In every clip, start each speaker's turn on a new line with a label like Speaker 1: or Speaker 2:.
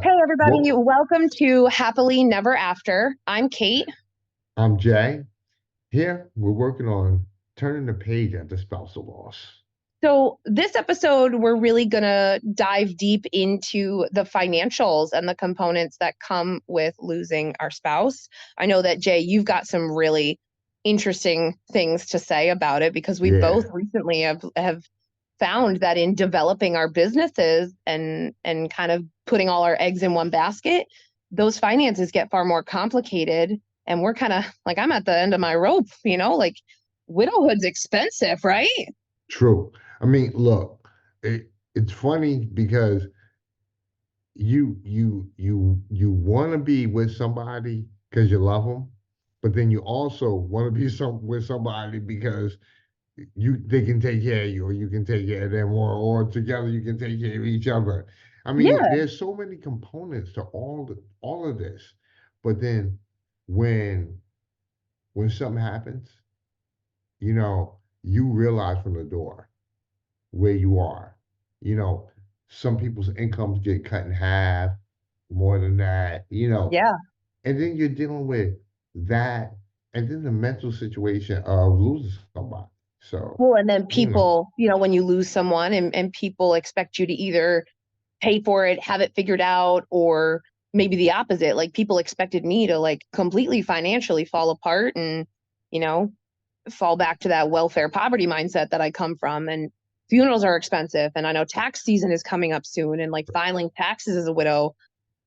Speaker 1: Hey, everybody.
Speaker 2: Well,
Speaker 1: Welcome to Happily Never After. I'm Kate.
Speaker 2: I'm Jay. Here, we're working on turning the page at the spousal loss.
Speaker 1: So, this episode, we're really going to dive deep into the financials and the components that come with losing our spouse. I know that, Jay, you've got some really interesting things to say about it because we both
Speaker 2: Yeah,
Speaker 1: recently have found that in developing our businesses and kind of putting all our eggs in one basket, those finances get far more complicated. And we're kind of like, I'm at the end of my rope, like widowhood's expensive, right?
Speaker 2: true. I mean, look, it's funny because you want to be with somebody because you love them, but then you also want to be with somebody because you they can take care of you, or you can take care of them, or together you can take care of each other. I mean,
Speaker 1: Yeah.
Speaker 2: there's so many components to all of this. But then when when something happens, you realize from the door where you are. You know, some people's incomes get cut in half, more than that,
Speaker 1: Yeah.
Speaker 2: and then you're dealing with that, and then the mental situation of losing somebody. So,
Speaker 1: Well, and then
Speaker 2: you know,
Speaker 1: people, when you lose someone and people expect you to either pay for it, have it figured out, or maybe the opposite. Like people expected me to like completely financially fall apart and, you know, fall back to that welfare poverty mindset that I come from. And funerals are expensive. And I know tax season is coming up soon. And like filing taxes as a widow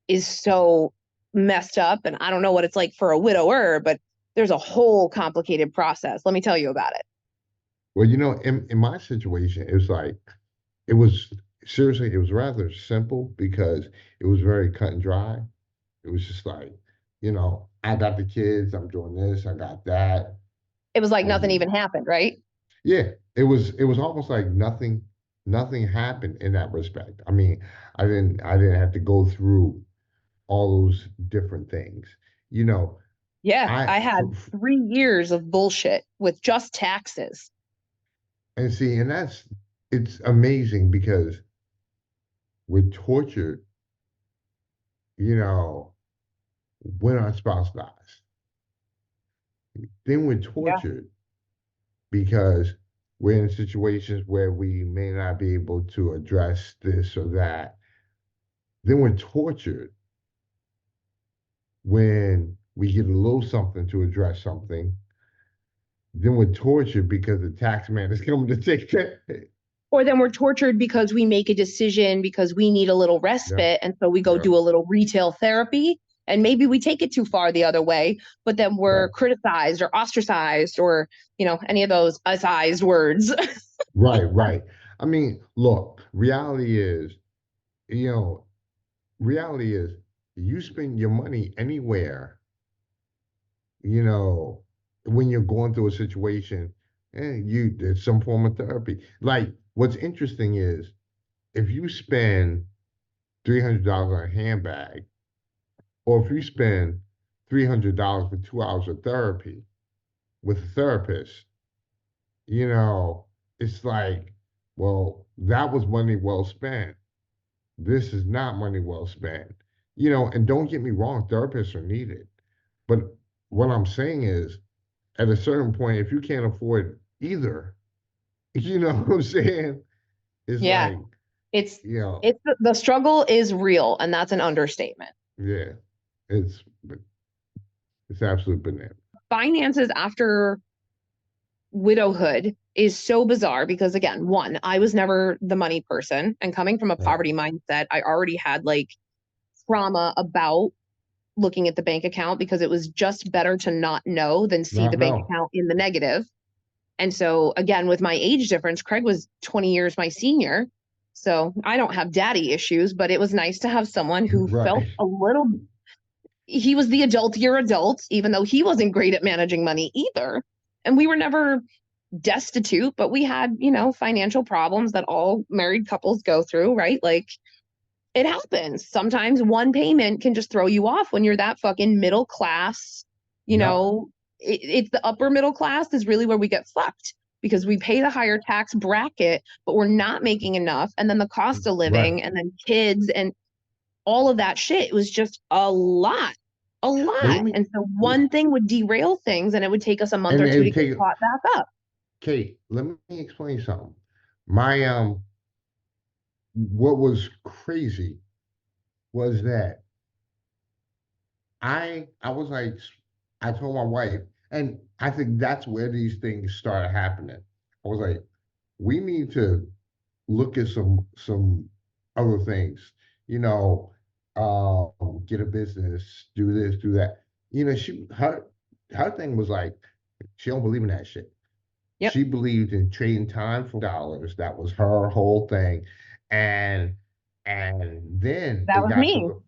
Speaker 1: is so messed up. And I don't know what it's like for a widower, but there's a whole complicated process. Let me tell you about it.
Speaker 2: well, in my situation, it was like, it was seriously, it was rather simple because it was very cut and dry. It was just like, I got the kids, I'm doing this, I got that.
Speaker 1: It was like nothing
Speaker 2: And
Speaker 1: even happened, right?
Speaker 2: yeah, it was almost like nothing happened in that respect. I mean, I didn't have to go through all those different things. You know,
Speaker 1: Yeah,
Speaker 2: I
Speaker 1: I had 3 years of bullshit with just taxes.
Speaker 2: and see, and it's amazing because we're tortured, you know, when our spouse dies. Then we're
Speaker 1: Yeah.
Speaker 2: tortured because we're in situations where we may not be able to address this or that. Then we're tortured when we get a little something to address something. Then we're tortured because the tax man is coming to take that.
Speaker 1: Or then we're tortured because we make a decision because we need a little
Speaker 2: Yeah,
Speaker 1: respite. And so we go
Speaker 2: yeah,
Speaker 1: do a little retail therapy. And maybe we take it too far the other way, but then we're
Speaker 2: right,
Speaker 1: criticized or ostracized or, any of those sized words.
Speaker 2: right. I mean, look, you know, reality is you spend your money anywhere, you know, when you're going through a situation, and you did some form of therapy. Like, what's interesting is if you spend $300 on a handbag, or if you spend $300 for 2 hours of therapy with a therapist, you know, it's like, well, that was money well spent. This is not money well spent. And don't get me wrong, therapists are needed. But what I'm saying is, at a certain point, if you can't afford either, you know what I'm saying? It's
Speaker 1: Yeah.
Speaker 2: like,
Speaker 1: It's,
Speaker 2: you know,
Speaker 1: the struggle is real. And that's an understatement.
Speaker 2: yeah, it's it's absolute banana.
Speaker 1: Finances after widowhood is so bizarre because again, one, I was never the money person and coming from a
Speaker 2: Right.
Speaker 1: poverty mindset, I already had like trauma about looking at the bank account because it was just better to not know than see
Speaker 2: Not
Speaker 1: the bank
Speaker 2: know.
Speaker 1: account in the negative. And so again, with my age difference, Craig was 20 years my senior. So I don't have daddy issues, but it was nice to have someone who felt
Speaker 2: Right.
Speaker 1: a little, he was the adultier adult, even though he wasn't great at managing money either. And we were never destitute, but we had, financial problems that all married couples go through, right? Like it happens. Sometimes one payment can just throw you off when you're that fucking middle class, you
Speaker 2: Yep.
Speaker 1: know, it's the upper middle class is really where we get fucked because we pay the higher tax bracket, but we're not making enough. And then the cost of
Speaker 2: Right.
Speaker 1: living and then kids. And all of that shit. It was just a
Speaker 2: But
Speaker 1: lot. And so one thing would derail things and it would take us a month
Speaker 2: and
Speaker 1: or two to
Speaker 2: then
Speaker 1: get
Speaker 2: take
Speaker 1: caught back up.
Speaker 2: Kate, let me explain something. My what was crazy was that I was like, I told my wife, and I think that's where these things started happening. I was like, we need to look at some other things, you know, get a business, do this, do that. You know, her thing was like, she don't believe in that shit.
Speaker 1: Yep.
Speaker 2: She believed in trading time for dollars. That was her whole thing. And and then
Speaker 1: That
Speaker 2: it
Speaker 1: was
Speaker 2: got to
Speaker 1: me.
Speaker 2: the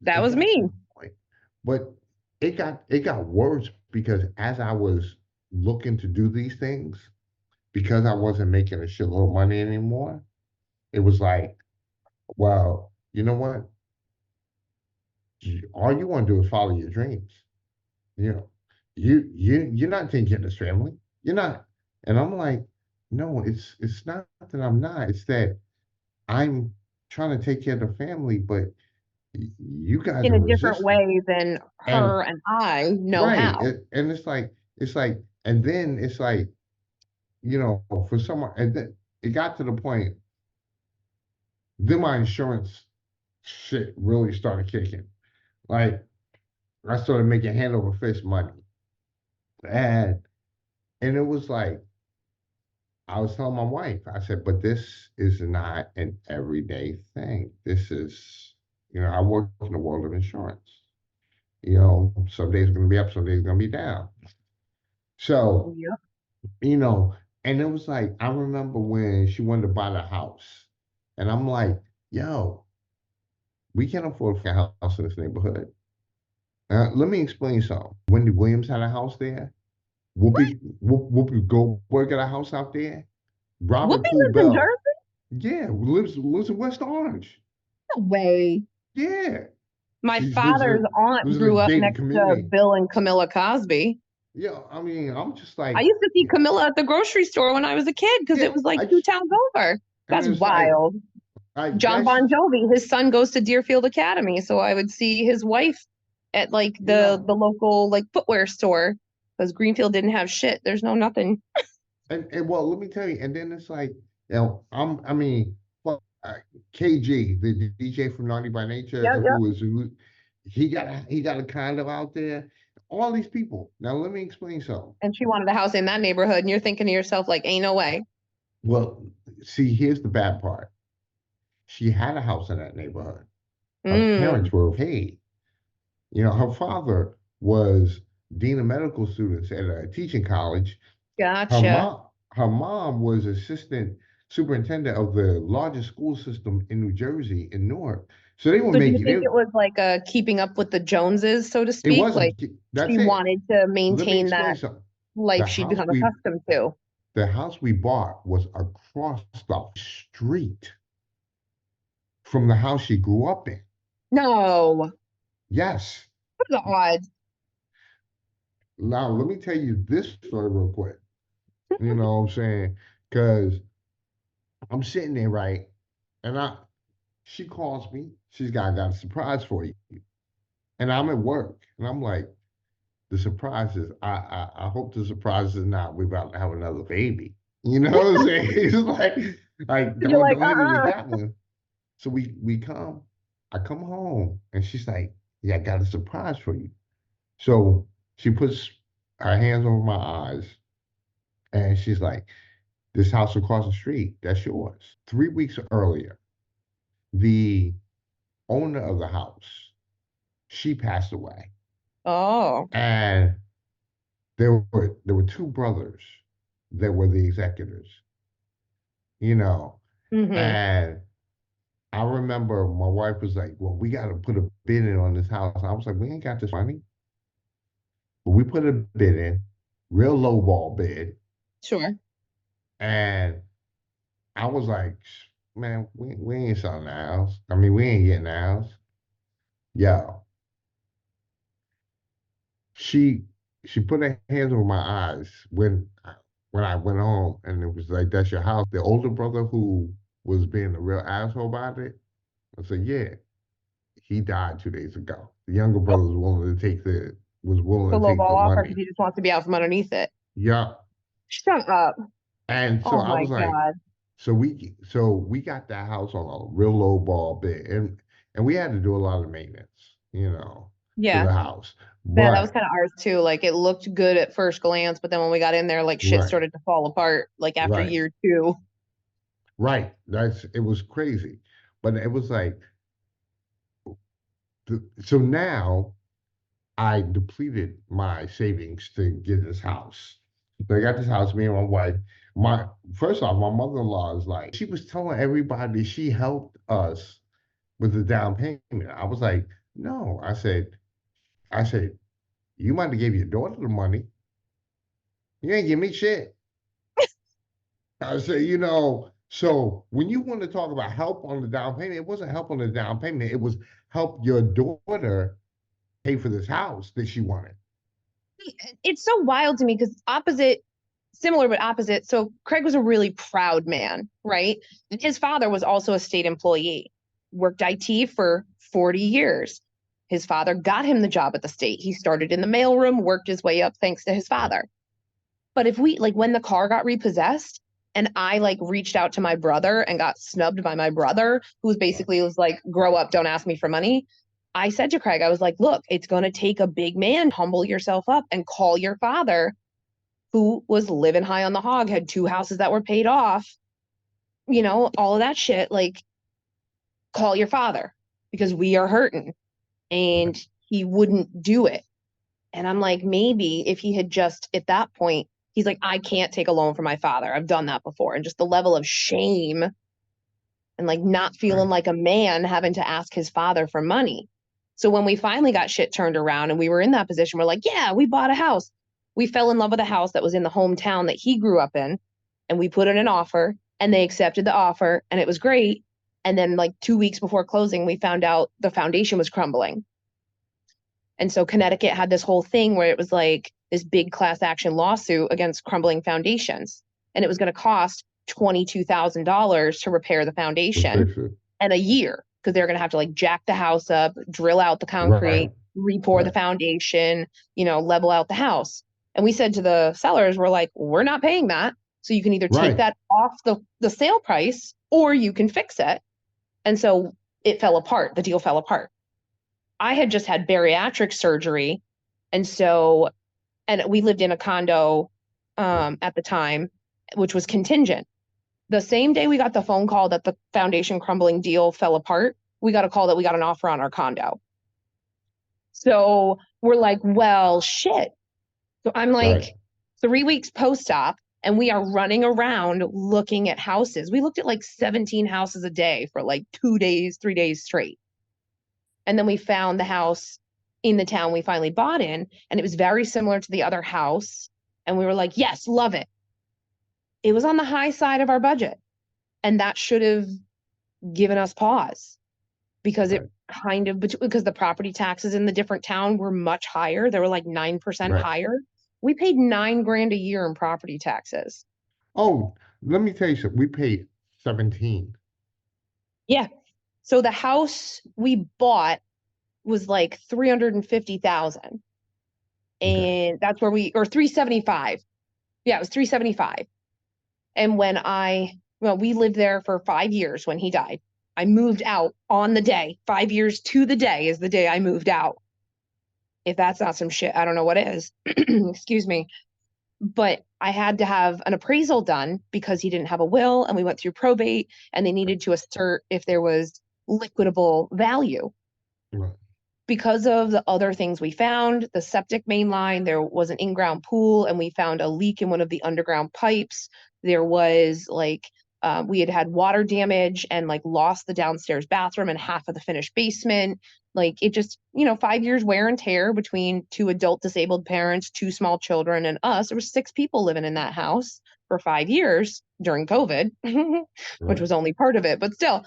Speaker 1: That
Speaker 2: it
Speaker 1: was
Speaker 2: got to
Speaker 1: me.
Speaker 2: the point. But it got worse because as I was looking to do these things, because I wasn't making a shitload of money anymore, it was like, well, you know what? All you want to do is follow your dreams. You know, you're not taking care of this family. You're not. And I'm like, no, it's not that I'm not. It's that I'm trying to take care of the family, but you guys
Speaker 1: In
Speaker 2: are
Speaker 1: a different
Speaker 2: resistant.
Speaker 1: way than
Speaker 2: And
Speaker 1: her and I know
Speaker 2: right,
Speaker 1: how.
Speaker 2: and it's like, and then it's like, you know, for someone, and then it got to the point. Then my insurance shit really started kicking. Like I started making hand over fist money, and it was like I was telling my wife, I said, but this is not an everyday thing. This is, you know, I work in the world of insurance. You know, some days are going to be up, some days are going to be down. So,
Speaker 1: Yep.
Speaker 2: you know, and it was like, I remember when she wanted to buy the house, and I'm like, yo, we can't afford a house in this neighborhood. Let me explain something. Wendy Williams had a house there. Whoopi Goldberg got a house out there. Robert
Speaker 1: Whoopi
Speaker 2: Poole
Speaker 1: lives in
Speaker 2: Bell,
Speaker 1: Jersey?
Speaker 2: yeah, lives in West Orange.
Speaker 1: No way.
Speaker 2: Yeah,
Speaker 1: My
Speaker 2: she
Speaker 1: father's aunt
Speaker 2: lives in a
Speaker 1: grew up
Speaker 2: gated
Speaker 1: next to
Speaker 2: community.
Speaker 1: Bill and Camilla Cosby.
Speaker 2: Yeah, I mean, I'm just
Speaker 1: I
Speaker 2: like,
Speaker 1: used to see Camilla at the grocery store when I was a kid because
Speaker 2: yeah,
Speaker 1: it was like two towns over.
Speaker 2: and
Speaker 1: That's
Speaker 2: it's like,
Speaker 1: wild. John
Speaker 2: that's
Speaker 1: Bon Jovi, his son goes to Deerfield Academy, so I would see his wife at like
Speaker 2: you know,
Speaker 1: the local like footwear store because Greenfield didn't have shit. There's no nothing.
Speaker 2: and well, let me tell you, and then it's like, you know, I mean, well, KG, the DJ from Naughty by
Speaker 1: Yep,
Speaker 2: Nature,
Speaker 1: yep.
Speaker 2: he got a condo out there. All these people. Now, let me explain something.
Speaker 1: And she wanted a house in that neighborhood, and you're thinking to yourself like, ain't no way.
Speaker 2: Well, see, here's the bad part. She had a house in that neighborhood. Her
Speaker 1: Mm,
Speaker 2: parents were paid. You know, her father was dean of medical students at a teaching college.
Speaker 1: gotcha.
Speaker 2: Her mom was assistant superintendent of the largest school system in New Jersey, in Newark. So they were
Speaker 1: So do you
Speaker 2: making
Speaker 1: think
Speaker 2: it.
Speaker 1: it was like a keeping up with the Joneses, so to
Speaker 2: It
Speaker 1: speak? Like
Speaker 2: wasn't. That's
Speaker 1: she
Speaker 2: it.
Speaker 1: wanted to
Speaker 2: Let me
Speaker 1: maintain
Speaker 2: explain
Speaker 1: that
Speaker 2: something.
Speaker 1: life
Speaker 2: The
Speaker 1: she'd
Speaker 2: house
Speaker 1: become
Speaker 2: we
Speaker 1: accustomed to.
Speaker 2: the house we bought was across the street from the house she grew up in.
Speaker 1: No, what
Speaker 2: Yes.
Speaker 1: are the odds?
Speaker 2: Now let me tell you this story real quick. You know what I'm saying? Because I'm sitting there, right? And she calls me. I got a surprise for you. And I'm at work. And I'm like, the surprise is, I hope the surprise is not we're about to have another baby. You know what I'm saying? It's like
Speaker 1: You're like,
Speaker 2: don't hit me with that one. So I come home and she's like, yeah, I got a surprise for you. So she puts her hands over my eyes and she's like, this house across the street, that's yours. 3 weeks earlier, the owner of the house, she passed away.
Speaker 1: oh,
Speaker 2: And there were two brothers that were the executors, you know.
Speaker 1: mm-hmm.
Speaker 2: And I remember my wife was like, well, we got to put a bid in on this house. I was like, we ain't got this money. But we put a bid in, real low ball bid.
Speaker 1: Sure.
Speaker 2: And I was like, man, we ain't selling the house. I mean, we ain't getting the house. Yo, she she put her hands over my eyes when I went home and it was like, that's your house. The older brother who was being a real asshole about it, I said, yeah. he died 2 days ago. The younger brother was
Speaker 1: The
Speaker 2: willing to
Speaker 1: low
Speaker 2: take the
Speaker 1: ball offer because
Speaker 2: money.
Speaker 1: he just wants to be out from underneath it.
Speaker 2: Yeah.
Speaker 1: Shut up.
Speaker 2: And so
Speaker 1: Oh
Speaker 2: I
Speaker 1: my
Speaker 2: was like,
Speaker 1: God.
Speaker 2: so we got that house on a real low ball bid, and we had to do a lot of maintenance, to
Speaker 1: Yeah.
Speaker 2: the house.
Speaker 1: Yeah, that was
Speaker 2: But
Speaker 1: kind of ours too. Like it looked good at first glance, but then when we got in there, like shit
Speaker 2: right,
Speaker 1: started to fall apart like after
Speaker 2: right,
Speaker 1: year two.
Speaker 2: right. It was crazy. But it was like so now I depleted my savings to get this house. So I got this house, me and my wife. My first off, my mother-in-law is like, she was telling everybody she helped us with the down payment. I was like, no. I said, you might have gave your daughter the money. You ain't give me shit. I said, so when you want to talk about help on the down payment, it wasn't help on the down payment. It was help your daughter pay for this house that she wanted.
Speaker 1: It's so wild to me because similar but opposite. So Craig was a really proud man, right? His father was also a state employee, worked IT for 40 years. His father got him the job at the state. He started in the mailroom, worked his way up thanks to his father. But if we like when the car got repossessed and I like reached out to my brother and got snubbed by my brother, who was like, grow up, don't ask me for money. I said to Craig, I was like, look, it's going to take a big man, humble yourself up and call your father, who was living high on the hog, had two houses that were paid off, all of that shit. Like, call your father because we are hurting. And he wouldn't do it. And I'm like, maybe if he had just at that point, he's like, I can't take a loan from my father. I've done that before. And just the level of shame and like not feeling
Speaker 2: Right.
Speaker 1: like a man having to ask his father for money. So when we finally got shit turned around and we were in that position, we're like, yeah, we bought a house. We fell in love with a house that was in the hometown that he grew up in. And we put in an offer and they accepted the offer and it was great. And then like 2 weeks before closing, we found out the foundation was crumbling. And so Connecticut had this whole thing where it was like this big class action lawsuit against crumbling foundations. And it was going to cost $22,000 to repair the
Speaker 2: To
Speaker 1: foundation
Speaker 2: fix it.
Speaker 1: and a year because they're going to have to like jack the house up, drill out the concrete,
Speaker 2: Right.
Speaker 1: re-pour the
Speaker 2: Right.
Speaker 1: foundation, level out the house. And we said to the sellers, we're like, we're not paying that. So you can either take
Speaker 2: Right.
Speaker 1: that off the sale price or you can fix it. And so it fell apart. The deal fell apart. I had just had bariatric surgery. And we lived in a condo at the time, which was contingent. The same day we got the phone call that the foundation crumbling deal fell apart, we got a call that we got an offer on our condo. So we're like, well, shit. So I'm
Speaker 2: Right.
Speaker 1: like 3 weeks post-op and we are running around looking at houses. We looked at like 17 houses a day for like 2 days, 3 days straight. And then we found the house in the town we finally bought in, and it was very similar to the other house. And we were like, yes, love it. It was on the high side of our budget. And that should have given us pause because
Speaker 2: Right.
Speaker 1: because the property taxes in the different town were much higher. They were like 9%
Speaker 2: Right.
Speaker 1: higher. We paid 9 grand a year in property taxes.
Speaker 2: Oh, let me tell you something. We paid 17.
Speaker 1: Yeah. So the house we bought was like 350,000.
Speaker 2: Okay.
Speaker 1: And that's where or 375. Yeah, it was 375. And we lived there for 5 years when he died. I moved out on the day, 5 years to the day is the day I moved out. If that's not some shit, I don't know what is. Excuse me. But I had to have an appraisal done because he didn't have a will and we went through probate and they needed to assert if there was liquidable value.
Speaker 2: Right.
Speaker 1: Because of the other things we found, the septic main line, there was an in-ground pool, and we found a leak in one of the underground pipes. There was we had water damage and like lost the downstairs bathroom and half of the finished basement. Like it just, 5 years wear and tear between two adult disabled parents, two small children, and us. There were 6 people living in that house for 5 years during COVID, which
Speaker 2: Right.
Speaker 1: was only part of it, but still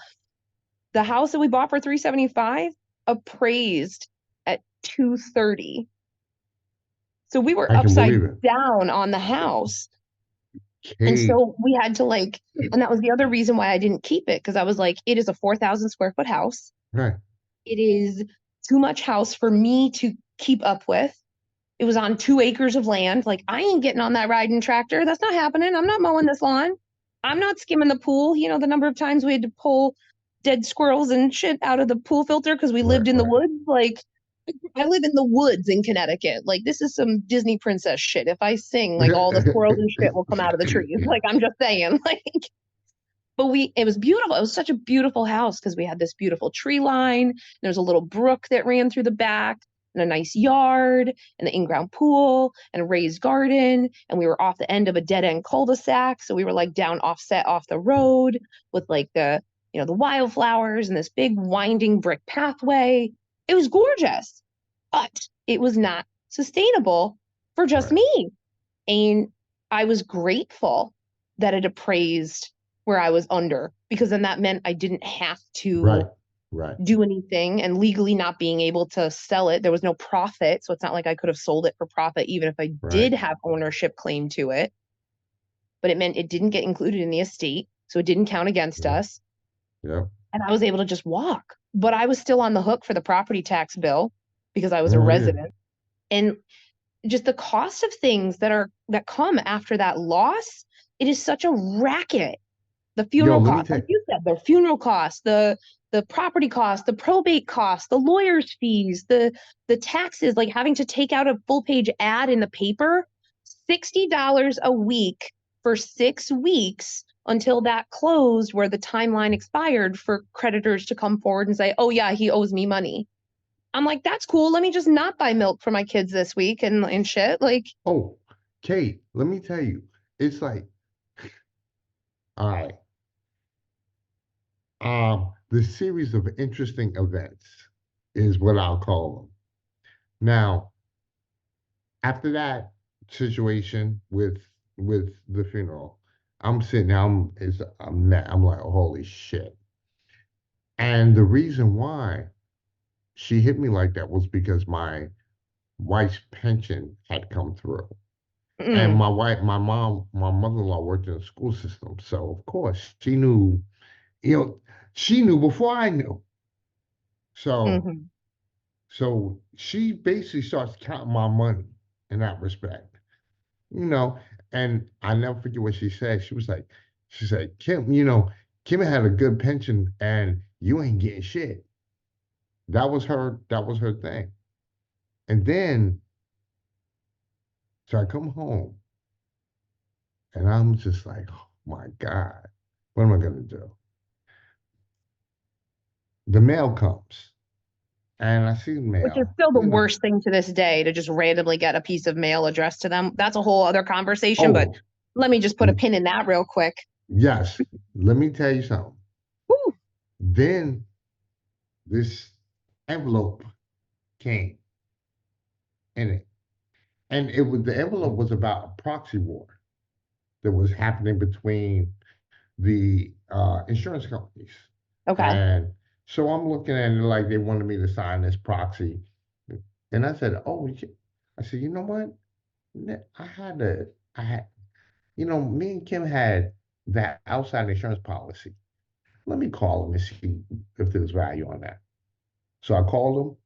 Speaker 1: the house that we bought for 375 appraised at 230. So we were
Speaker 2: I can
Speaker 1: upside
Speaker 2: believe it.
Speaker 1: down on the house. And
Speaker 2: Okay.
Speaker 1: so we had to and that was the other reason why I didn't keep it because I was like, it is a 4,000 square foot house.
Speaker 2: Right.
Speaker 1: It is too much house for me to keep up with. It was on 2 acres of land. Like, I ain't getting on that riding tractor. That's not happening. I'm not mowing this lawn. I'm not skimming the pool. You know, the number of times we had to pull dead squirrels and shit out of the pool filter because we
Speaker 2: Right,
Speaker 1: lived in the
Speaker 2: right.
Speaker 1: woods. Like, I live in the woods in Connecticut. Like, this is some Disney princess shit. If I sing, like, all the squirrels and shit will come out of the trees. Like, I'm just saying. Like, but it was beautiful. It was such a beautiful house because we had this beautiful tree line. There's a little brook that ran through the back and a nice yard and the in-ground pool and a raised garden. And we were off the end of a dead end cul-de-sac. So we were like down offset off the road with like the wildflowers and this big winding brick pathway. It was gorgeous, but it was not sustainable for just
Speaker 2: Right,
Speaker 1: me. And I was grateful that it appraised where I was under, because then that meant I didn't have
Speaker 2: right,
Speaker 1: to
Speaker 2: right,
Speaker 1: do anything, and legally not being able to sell it. There was no profit. So it's not like I could have sold it for profit, even if I
Speaker 2: right.
Speaker 1: did have ownership claim to it. But it meant it didn't get included in the estate. So it didn't count against
Speaker 2: Yeah,
Speaker 1: us.
Speaker 2: yeah.
Speaker 1: And I was able to just walk. But I was still on the hook for the property tax bill because I was a
Speaker 2: Oh yeah.
Speaker 1: resident. And just the cost of things that come after that loss, it is such a racket. The
Speaker 2: Yo,
Speaker 1: funeral
Speaker 2: let me
Speaker 1: costs,
Speaker 2: tell
Speaker 1: like
Speaker 2: you.
Speaker 1: you said, the funeral costs, the property costs, the probate costs, the lawyer's fees, the taxes, like having to take out a full page ad in the paper, $60 a week for 6 weeks until that closed, where the timeline expired for creditors to come forward and say, oh yeah, he owes me money. I'm like, that's cool. Let me just not buy milk for my kids this week and shit. Like,
Speaker 2: Oh, Kate, let me tell you. It's like, all right, the series of interesting events is what I'll call them. Now, after that situation with the funeral, I'm sitting there, I'm mad. I'm like, holy shit. And the reason why she hit me like that was because my wife's pension had come through. And
Speaker 1: mm,
Speaker 2: my mother-in-law worked in the school system. So of course she knew, you know, she knew before I knew. So
Speaker 1: hmm
Speaker 2: so she basically starts counting my money in that respect. You know, and I never forget what she said. She said, Kim, Kim had a good pension and you ain't getting shit. That was her thing. And then so I come home and I'm just like, oh my God, what am I gonna do? The mail comes and I see the
Speaker 1: which is
Speaker 2: mail,
Speaker 1: still the worst thing to this day, to just randomly get a piece of mail addressed to them. That's a whole other conversation, but
Speaker 2: Oh,
Speaker 1: let me just put a
Speaker 2: mm,
Speaker 1: pin in that real quick.
Speaker 2: yes, let me tell you something.
Speaker 1: Woo.
Speaker 2: Then this envelope came in it. And the envelope was about a proxy war that was happening between the insurance companies.
Speaker 1: Okay.
Speaker 2: And so I'm looking at it like they wanted me to sign this proxy. And I said, oh, I said, you know what? I had, me and Kim had that outside insurance policy. Let me call them and see if there's value on that. So I called them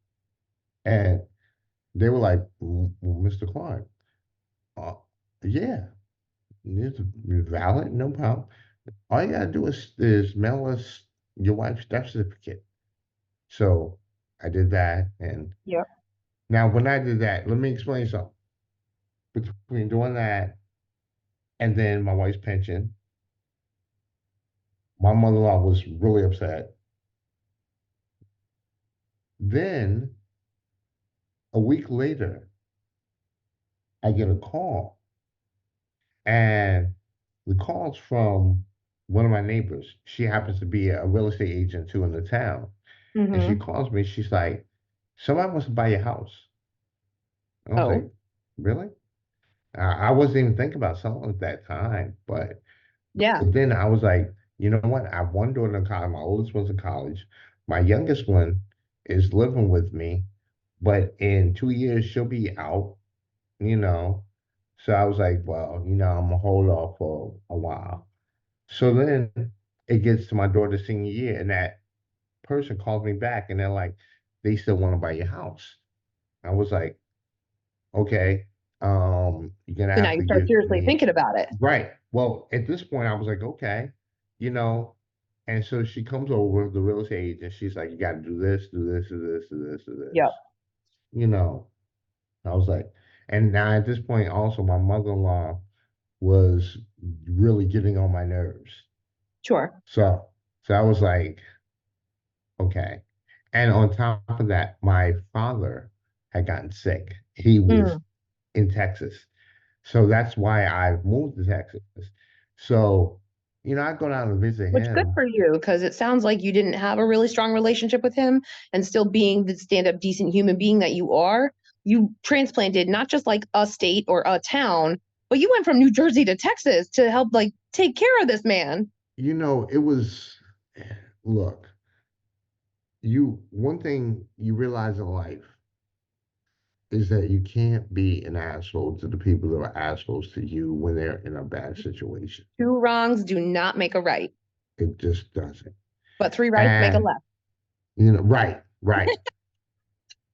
Speaker 2: and they were like, well, Mr. Clark, uh, yeah, it's valid, no problem. All you gotta do is mail us your wife's death certificate. So I did that. And
Speaker 1: Yep.
Speaker 2: now when I did that, let me explain something. Between doing that and then my wife's pension, my mother-in-law was really upset. Then a week later, I get a call, and the call's from one of my neighbors. She happens to be a real estate agent too in the town. And she
Speaker 1: Mm-hmm.
Speaker 2: calls me, she's like, somebody wants to buy your house. And I was
Speaker 1: Oh,
Speaker 2: like, really? I wasn't even thinking about selling at that time,
Speaker 1: yeah.
Speaker 2: but then I was like, you know what? I have one daughter in college. My oldest one's in college. My youngest one is living with me, but in 2 years she'll be out, you know. So I was like, well, I'm gonna hold off for a while. So then it gets to my daughter's senior year, and that person calls me back and they're like, they still want to buy your house. I was like, okay, you're gonna
Speaker 1: So now
Speaker 2: have
Speaker 1: you
Speaker 2: to
Speaker 1: start
Speaker 2: give
Speaker 1: seriously
Speaker 2: me
Speaker 1: thinking about it.
Speaker 2: right. Well, at this point, I was like, okay, you know, and so she comes over, the real estate agent. She's like, you got to do this, do this, do this, do this, do
Speaker 1: Yep.
Speaker 2: this. You know, I was like, and now at this point, also, my mother-in-law was really getting on my nerves.
Speaker 1: Sure.
Speaker 2: So I was like, okay. And on top of that, my father had gotten sick. He was
Speaker 1: Mm.
Speaker 2: in Texas. So that's why I moved to Texas. So, I go down and visit
Speaker 1: Which good
Speaker 2: him.
Speaker 1: for you, because it sounds like you didn't have a really strong relationship with him, and still being the stand-up decent human being that you are, you transplanted not just like a state or a town, but you went from New Jersey to Texas to help like take care of this man.
Speaker 2: It was, look, one thing you realize in life is that you can't be an asshole to the people that are assholes to you when they're in a bad situation.
Speaker 1: Two wrongs do not make a right,
Speaker 2: It just doesn't.
Speaker 1: but three rights make a
Speaker 2: And,
Speaker 1: left.
Speaker 2: right, right.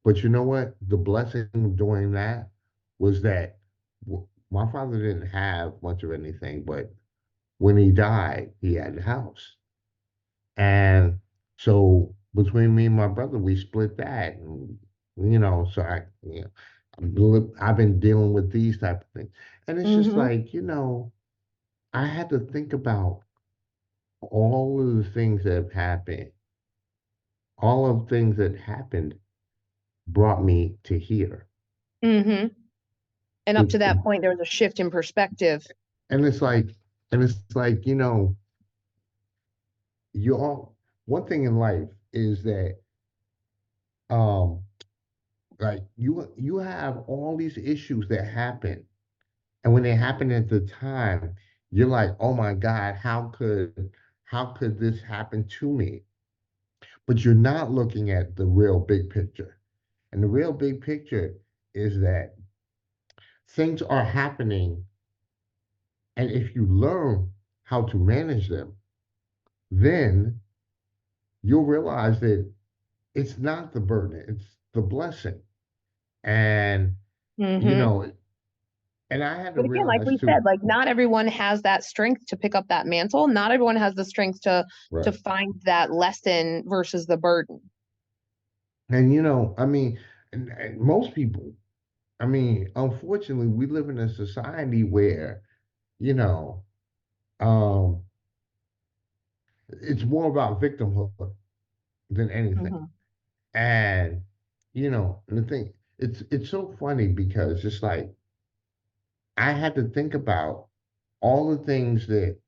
Speaker 2: But you know what? The blessing of doing that was that my father didn't have much of anything, but when he died, he had the house. And so between me and my brother, we split that. And, so I've been dealing with these type of things. And it's just
Speaker 1: Hmm.
Speaker 2: like, I had to think about all of the things that have happened. All of the things that happened brought me to here.
Speaker 1: Hmm. And up
Speaker 2: It,
Speaker 1: to that point, there was a shift in perspective.
Speaker 2: and it's like, you all, one thing in life is that, um, like you have all these issues that happen, and when they happen at the time, you're like, oh my God, how could this happen to me? But you're not looking at the real big picture. And the real big picture is that things are happening, and if you learn how to manage them, then you'll realize that it's not the burden, it's the blessing. And you
Speaker 1: Hmm.
Speaker 2: know, and I had to
Speaker 1: But again, like
Speaker 2: realize
Speaker 1: we
Speaker 2: too,
Speaker 1: said, like not everyone has that strength to pick up that mantle. Not everyone has the strength to
Speaker 2: right.
Speaker 1: find that lesson versus the burden.
Speaker 2: And I mean, and most people, I mean, unfortunately, we live in a society where, you know, um, it's more about victimhood than anything.
Speaker 1: Hmm.
Speaker 2: And, and the thing, it's so funny because it's like I had to think about all the things that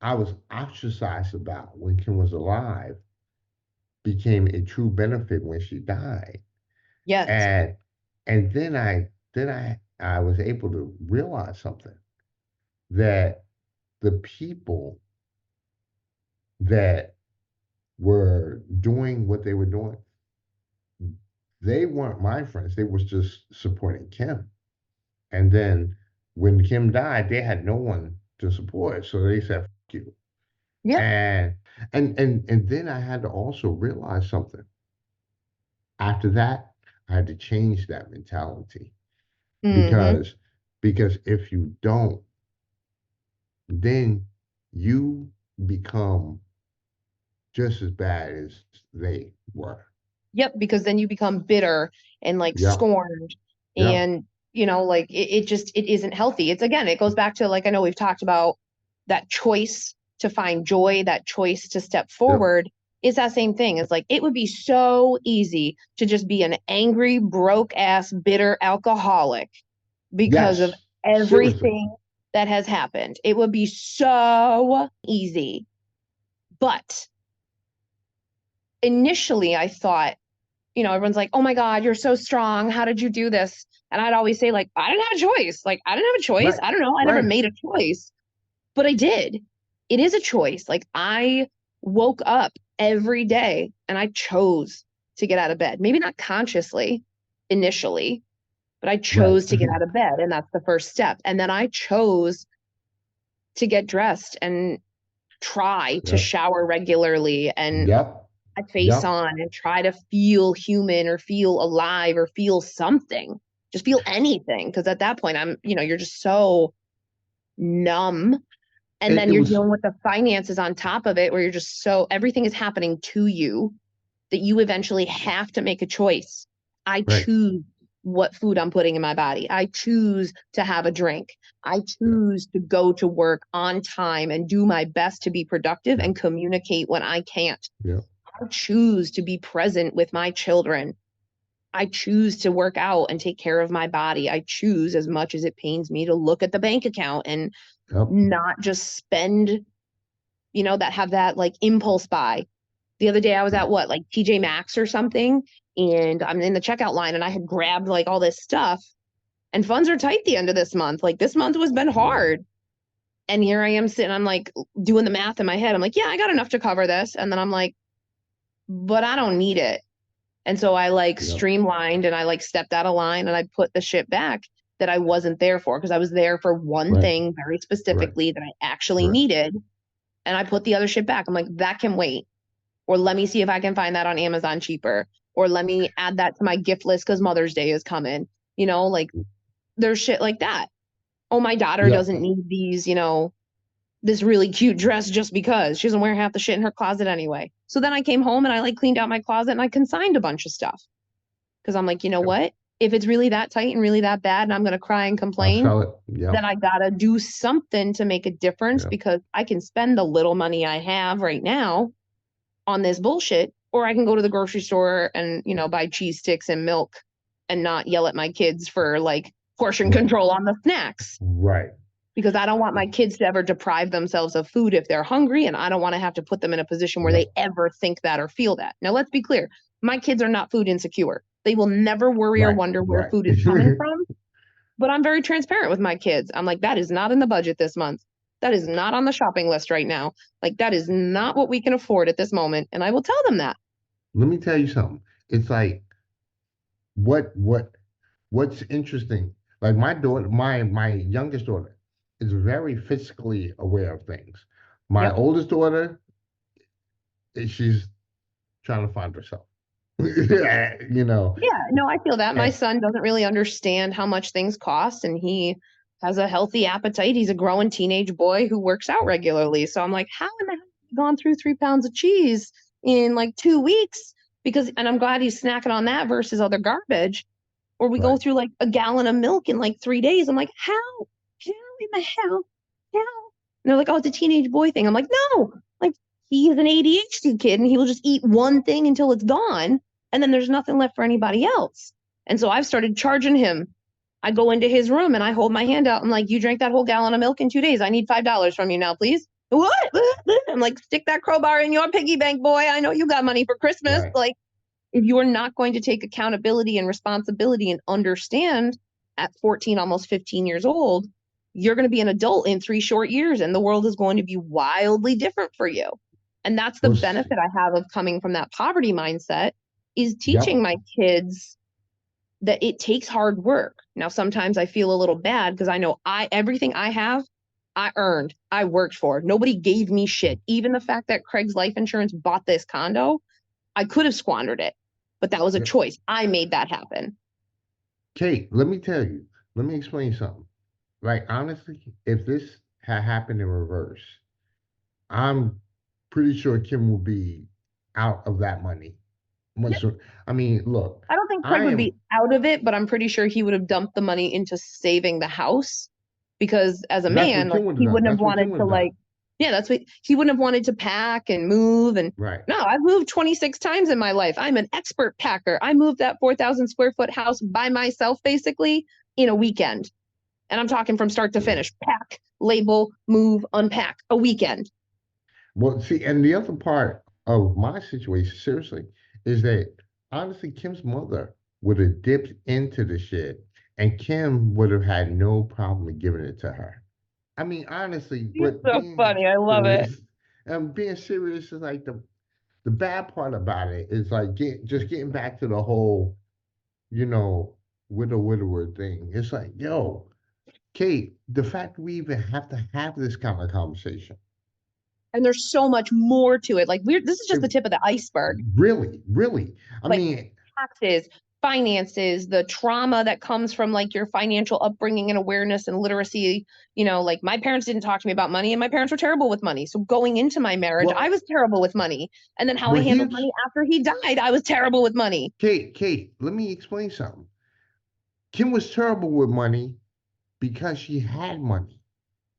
Speaker 2: I was ostracized about when Kim was alive became a true benefit when she died.
Speaker 1: Yes.
Speaker 2: And and then I was able to realize something, that the people that were doing what they were doing, they weren't my friends. They was just supporting Kim. And then when Kim died, they had no one to support. So they said, fuck you.
Speaker 1: Yep.
Speaker 2: And and then I had to also realize something. After that, I had to change that mentality
Speaker 1: Hmm.
Speaker 2: because if you don't, then you become just as bad as they were.
Speaker 1: Yep. Because then you become bitter and like
Speaker 2: Yeah,
Speaker 1: scorned,
Speaker 2: yeah,
Speaker 1: and like it isn't healthy. It's again, it goes back to, like, I know we've talked about that choice to find joy, that choice to step
Speaker 2: yep,
Speaker 1: forward is that same thing. It's like it would be so easy to just be an angry, broke ass, bitter alcoholic because of
Speaker 2: yes, seriously,
Speaker 1: everything that has happened. It would be so easy. But initially, I thought, everyone's like, oh my God, you're so strong. How did you do this? And I'd always say, like, I didn't have a choice. Like, I didn't have a choice.
Speaker 2: right,
Speaker 1: I don't know. I never
Speaker 2: right,
Speaker 1: made a choice, but I did. It is a choice. Like, I woke up every day and I chose to get out of bed. Maybe not consciously initially, but I
Speaker 2: right.
Speaker 1: chose to get out of bed. And that's the first step. And then I chose to get dressed and try to
Speaker 2: Yep.
Speaker 1: shower regularly and
Speaker 2: Yep.
Speaker 1: face
Speaker 2: Yep.
Speaker 1: on and try to feel human or feel alive or feel something. Just feel anything. Because at that point, you're just so numb. And then
Speaker 2: It
Speaker 1: you're
Speaker 2: was
Speaker 1: dealing with the finances on top of it, where you're just everything is happening to you that you eventually have to make a choice. I
Speaker 2: right.
Speaker 1: choose what food I'm putting in my body. I choose to have a drink. I
Speaker 2: Yeah.
Speaker 1: choose to go to work on time and do my best to be productive
Speaker 2: Yeah.
Speaker 1: and communicate when I can't.
Speaker 2: Yeah.
Speaker 1: I choose to be present with my children. I choose to work out and take care of my body. I choose, as much as it pains me, to look at the bank account and
Speaker 2: Yep.
Speaker 1: not just spend, that have that like impulse buy. The other day I was
Speaker 2: Right.
Speaker 1: at what, like TJ Maxx or something, and I'm in the checkout line and I had grabbed like all this stuff, and funds are tight the end of this month. Like this month was been
Speaker 2: Yeah.
Speaker 1: hard. And here I am sitting, I'm like doing the math in my head. I'm like, yeah, I got enough to cover this. And then I'm like, but I don't need it. And so I like
Speaker 2: Yep.
Speaker 1: streamlined and I like stepped out of line and I put the shit back that I wasn't there for, because I was there for one
Speaker 2: Right.
Speaker 1: thing very
Speaker 2: Right.
Speaker 1: specifically that I actually
Speaker 2: Right.
Speaker 1: needed. And I put the other shit back. I'm like, that can wait. Or let me see if I can find that on Amazon cheaper. Or let me add that to my gift list because Mother's Day is coming. Like there's shit like that. Oh, my daughter
Speaker 2: Yep.
Speaker 1: doesn't need these, this really cute dress just because she doesn't wear half the shit in her closet anyway. So then I came home and I like cleaned out my closet and I consigned a bunch of stuff because I'm like, you know
Speaker 2: Yep.
Speaker 1: what? If it's really that tight and really that bad and I'm going to cry and
Speaker 2: I'll
Speaker 1: complain,
Speaker 2: sell it.
Speaker 1: then
Speaker 2: Yep.
Speaker 1: I got to do something to make a difference,
Speaker 2: Yep.
Speaker 1: because I can spend the little money I have right now on this bullshit, or I can go to the grocery store and, buy cheese sticks and milk and not yell at my kids for like portion
Speaker 2: Right.
Speaker 1: control on the snacks,
Speaker 2: Right.
Speaker 1: because I don't want my kids to ever deprive themselves of food if they're hungry. And I don't want to have to put them in a position where they
Speaker 2: Yep.
Speaker 1: ever think that or feel that. Now, let's be clear. My kids are not food insecure. They will never worry or
Speaker 2: Right.
Speaker 1: wonder where
Speaker 2: Right.
Speaker 1: food is coming from. But I'm very transparent with my kids. I'm like, that is not in the budget this month. That is not on the shopping list right now. Like, that is not what we can afford at this moment. And I will tell them that.
Speaker 2: Let me tell you something. It's like what what's interesting. Like my daughter, my youngest daughter is very fiscally aware of things. My
Speaker 1: Yep.
Speaker 2: oldest daughter, she's trying to find herself. you know.
Speaker 1: Yeah, no, I feel that. My
Speaker 2: And,
Speaker 1: son doesn't really understand how much things cost, and he has a healthy appetite. He's a growing teenage boy who works out regularly. So I'm like, how in the hell have you gone through 3 pounds of cheese in like 2 weeks? And I'm glad he's snacking on that versus other garbage. Or we go
Speaker 2: right.
Speaker 1: through like a gallon of milk in like 3 days. I'm like, how? How in the hell? How? And they're like, oh, it's a teenage boy thing. I'm like, no, like he is an ADHD kid and he will just eat one thing until it's gone. And then there's nothing left for anybody else. And so I've started charging him. I go into his room and I hold my hand out. I'm like, you drank that whole gallon of milk in 2 days. I need $5 from you now, please. What? I'm like, stick that crowbar in your piggy bank, boy. I know you got money for Christmas.
Speaker 2: Right.
Speaker 1: Like, if you're not going to take accountability and responsibility and understand at 14, almost 15 years old, you're going to be an adult in 3 short years and the world is going to be wildly different for you. And that's the
Speaker 2: Well,
Speaker 1: benefit I have of coming from that poverty mindset, is teaching
Speaker 2: yep.
Speaker 1: my kids that it takes hard work. Now, sometimes I feel a little bad because I know everything I have, I earned, I worked for. Nobody gave me shit. Even the fact that Craig's life insurance bought this condo, I could have squandered it, but that was a
Speaker 2: Yep.
Speaker 1: choice. I made that happen.
Speaker 2: Kate, let me tell you. Let me explain something. Like honestly, if this had happened in reverse, I'm pretty sure Kim will be out of that money.
Speaker 1: Yep.
Speaker 2: Much. I mean, look,
Speaker 1: I don't think Craig
Speaker 2: I
Speaker 1: would
Speaker 2: am.
Speaker 1: be out of it, but I'm pretty sure he would have dumped the money into saving the house, because as a
Speaker 2: That's what
Speaker 1: man, like
Speaker 2: Kim would have
Speaker 1: he
Speaker 2: done.
Speaker 1: wouldn't have
Speaker 2: That's what Kim
Speaker 1: wanted
Speaker 2: would
Speaker 1: to
Speaker 2: have done.
Speaker 1: like, yeah, that's what he wouldn't have wanted to pack and move. And
Speaker 2: Right.
Speaker 1: no, I've moved 26 times in my life. I'm an expert packer. I moved that 4,000 square foot house by myself basically in a weekend. And I'm talking from start to
Speaker 2: Yeah.
Speaker 1: finish: pack, label, move, unpack, a weekend.
Speaker 2: Well, see, and the other part of my situation, seriously, is that honestly, Kim's mother would have dipped into the shit, and Kim would have had no problem giving it to her. I mean, honestly,
Speaker 1: He's
Speaker 2: but
Speaker 1: so
Speaker 2: being
Speaker 1: funny. I love it.
Speaker 2: serious, being serious is like the bad part about it is like just getting back to the whole, you know, widower thing. It's like, yo, Kate, the fact we even have to have this kind of conversation.
Speaker 1: And there's so much more to it. Like this is just
Speaker 2: It,
Speaker 1: the tip of the iceberg.
Speaker 2: really, really. I
Speaker 1: Like
Speaker 2: mean,
Speaker 1: taxes, finances, the trauma that comes from like your financial upbringing and awareness and literacy. Like my parents didn't talk to me about money and my parents were terrible with money. So going into my marriage, I
Speaker 2: well,
Speaker 1: was terrible with money. And then how I
Speaker 2: well,
Speaker 1: handled
Speaker 2: here's
Speaker 1: money after he died, I was terrible with money.
Speaker 2: Kate. Let me explain something. Kim was terrible with money because she had money.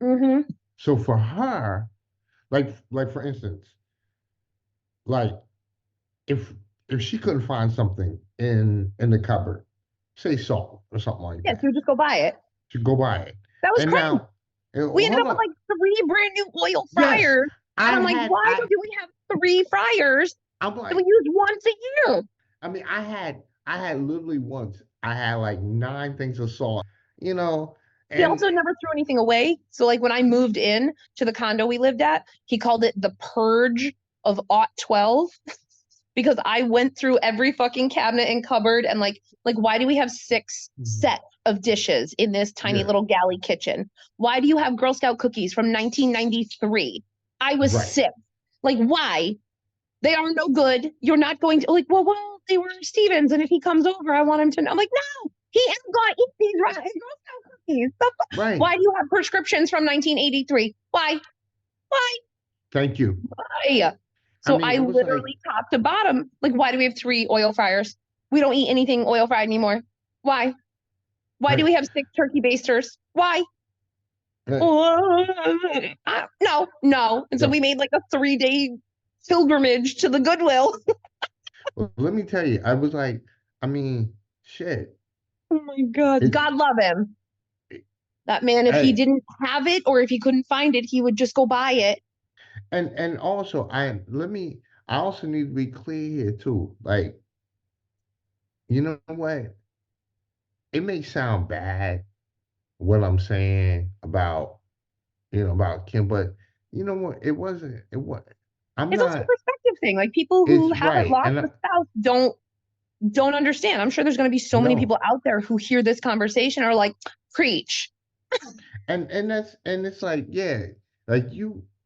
Speaker 1: Mm-hmm.
Speaker 2: So for her, like for instance, like if if she couldn't find something in the cupboard, say salt or something like
Speaker 1: Yes,
Speaker 2: that,
Speaker 1: you just go buy it.
Speaker 2: she'd go buy it.
Speaker 1: That was
Speaker 2: And
Speaker 1: crazy.
Speaker 2: now,
Speaker 1: We ended
Speaker 2: hold
Speaker 1: up with
Speaker 2: on.
Speaker 1: like three brand new oil
Speaker 2: Yes,
Speaker 1: fryers. And
Speaker 2: I
Speaker 1: I'm like,
Speaker 2: had
Speaker 1: why
Speaker 2: I
Speaker 1: do we have three fryers
Speaker 2: I'm
Speaker 1: that we
Speaker 2: like,
Speaker 1: use once a year?
Speaker 2: I mean, I had literally once I had like 9 things of salt, you know,
Speaker 1: He
Speaker 2: and
Speaker 1: also never threw anything away. So like when I moved in to the condo we lived at, he called it the purge of aught 12 because I went through every fucking cabinet and cupboard and like why do we have six sets of dishes in this tiny
Speaker 2: yeah,
Speaker 1: little galley kitchen? Why do you have Girl Scout cookies from 1993? I was
Speaker 2: right.
Speaker 1: 6. Like why? They are no good. You're not going to like, well, they were Stevens, and if he comes over, I want him to know. I'm like, no, he isn't going to eat these Girl Scout cookies.
Speaker 2: Right.
Speaker 1: Why do you have prescriptions from 1983? Why? Why?
Speaker 2: Thank you.
Speaker 1: Why?
Speaker 2: I
Speaker 1: So
Speaker 2: mean,
Speaker 1: I
Speaker 2: it was like,
Speaker 1: literally top to bottom, like, why do we have 3 oil fryers? We don't eat anything oil fried anymore. Why? Why do
Speaker 2: right.
Speaker 1: we have 6 turkey basters? Why?
Speaker 2: uh,
Speaker 1: No, no. And so
Speaker 2: no.
Speaker 1: we made like a 3-day pilgrimage to the Goodwill.
Speaker 2: Well, let me tell you, I was like, I mean, shit.
Speaker 1: Oh my God.
Speaker 2: It's
Speaker 1: God love him. That man, if he
Speaker 2: hey,
Speaker 1: didn't have it or if he couldn't find it, he would just go buy it.
Speaker 2: and also I also need to be clear here too. Like, you know what? It may sound bad what I'm saying about about Kim, but you know what? It wasn't. It was. I'm
Speaker 1: It's also a
Speaker 2: not.
Speaker 1: perspective thing. Like people
Speaker 2: It's
Speaker 1: who haven't
Speaker 2: right,
Speaker 1: lost a spouse don't understand. I'm sure there's going to be so many
Speaker 2: no,
Speaker 1: people out there who hear this conversation are like, preach.
Speaker 2: and it's like yeah, like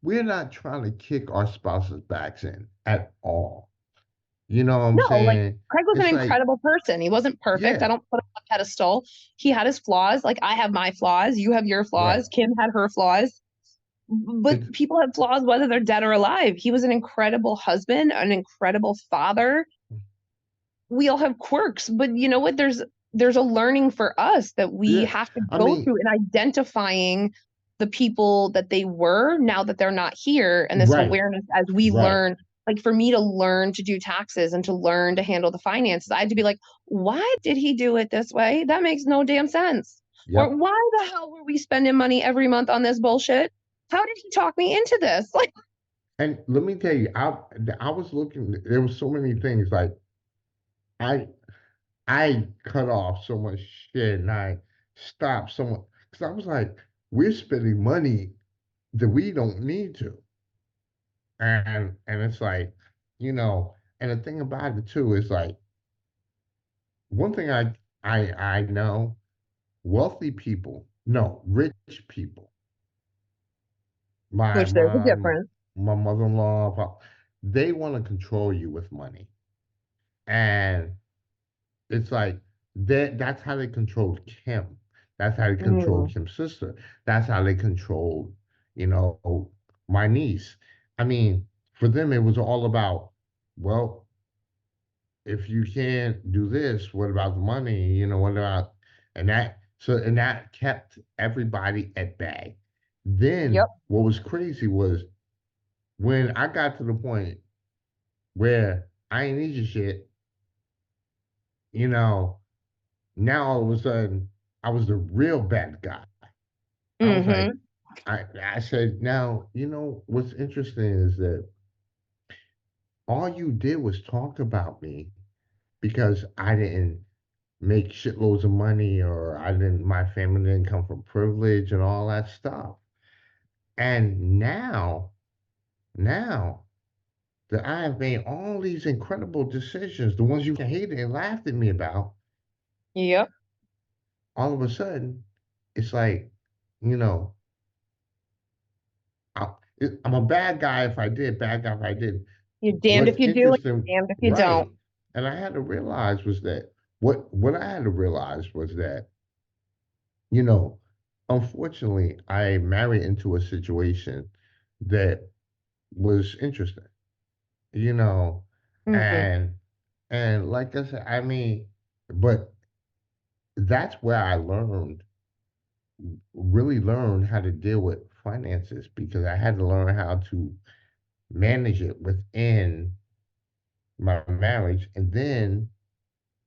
Speaker 2: we're not trying to kick our spouses' backs in at all. You know what I'm
Speaker 1: No, like
Speaker 2: saying?
Speaker 1: Craig was an
Speaker 2: It's like
Speaker 1: incredible person. He wasn't perfect. I
Speaker 2: yeah,
Speaker 1: don't put him on a pedestal. He had his flaws. Like I have my flaws. You have your
Speaker 2: right.
Speaker 1: flaws. Kim had her flaws. But
Speaker 2: It's
Speaker 1: people have flaws whether they're dead or alive. He was an incredible husband, an incredible father. We all have quirks, but you know what? There's a learning for us that we
Speaker 2: yeah.
Speaker 1: have to
Speaker 2: I
Speaker 1: go
Speaker 2: mean,
Speaker 1: through in identifying the people that they were now that they're not here, and this
Speaker 2: right,
Speaker 1: awareness as we
Speaker 2: right.
Speaker 1: learn. Like for me to learn to do taxes and to learn to handle the finances, I had to be like, why did he do it this way? That makes no damn sense. Or
Speaker 2: Yep.
Speaker 1: why the hell were we spending money every month on this bullshit? How did he talk me into this? Like,
Speaker 2: And let me tell you, I was looking. There was so many things like I I cut off so much shit and I stopped so much because I was like, we're spending money that we don't need to, and it's like, and the thing about it too is like one thing I know wealthy people, no, rich people, my
Speaker 1: which there's a
Speaker 2: mom,
Speaker 1: difference.
Speaker 2: my mother-in-law, they want to control you with money, and it's like that's how they controlled Kim. That's how they controlled
Speaker 1: Mm.
Speaker 2: Kim's sister. That's how they controlled, you know, my niece. I mean, for them it was all about, well, if you can't do this, what about the money? What about and that kept everybody at bay.
Speaker 1: Yep.
Speaker 2: Then what was crazy was when I got to the point where I ain't need your shit, you know, now all of a sudden I was the real bad guy. I was like,
Speaker 1: Mm-hmm.
Speaker 2: I said, now, what's interesting is that all you did was talk about me because I didn't make shitloads of money or my family didn't come from privilege and all that stuff. And now that I have made all these incredible decisions, the ones you hated and laughed at me about,
Speaker 1: Yep.
Speaker 2: all of a sudden, it's like, you know, I'm a bad guy if I did, bad guy if I did.
Speaker 1: You're damned
Speaker 2: What's
Speaker 1: if you do and
Speaker 2: interesting,
Speaker 1: you're damned if you don't.
Speaker 2: right? And I had to realize was that what I had to realize was that, you know, unfortunately, I married into a situation that was interesting, you know,
Speaker 1: Hmm.
Speaker 2: and like I said, I mean, but that's where I learned, really learned how to deal with finances because I had to learn how to manage it within my marriage, and then